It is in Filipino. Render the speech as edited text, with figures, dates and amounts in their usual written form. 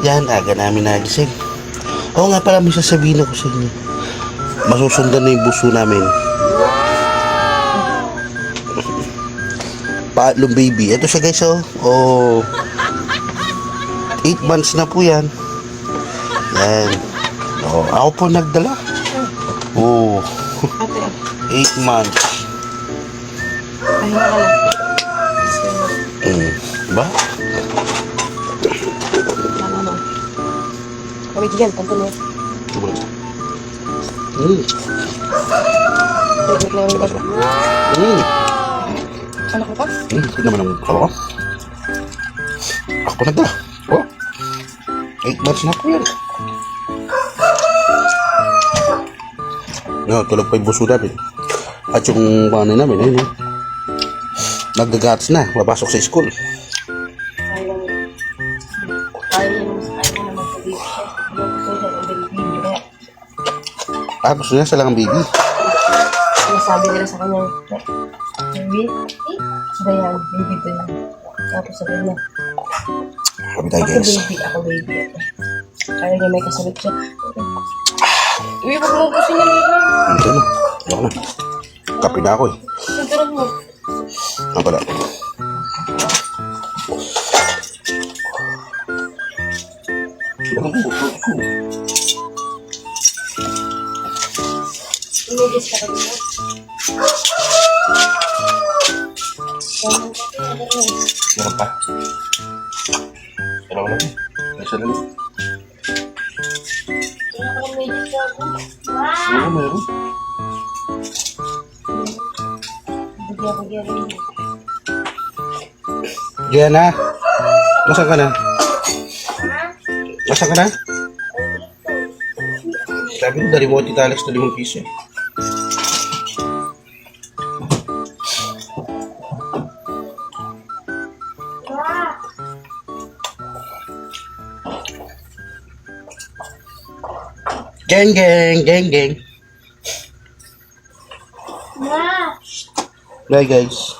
Yan, aga namin nagising. Oo nga pala, may sasabihin ako sa inyo. Masusundan na yung buso namin. Paatlong baby. Ito siya guys, oh. Oh. 8 months na po yan. Yan. Oh, ako po nagdala. Oh. 8 months. Ba? Kami diyan, pantuloy. Anak ko pa? Hindi naman ang ako. Ako nagdala. Oh. 8 months na po yan. No, tulog pa yung buso namin. At yung panay namin, ayun. Nagdagats na, papasok sa school. Gusto niya siya lang ang baby. Sabi nila sa kanya, baby? Dayan, baby to yan. Tapos sabi niya, Sabi tayo ako guys. ako baby. Kaya niya may kasabit siya. Uy, wag mo gusto niya nila. Hindi na. Ayoko na. Kape na ako eh. Sinturon mo. Ang pala. Imagis ka kami. Meron pa. Pero wala na. Nasa na lang. Oo, meron. Diana, nasaan ka na? Nasaan ka na? Sabi ko, dari mo at Alex na 5 piso. Geng, geng, geng, geng. Bye guys.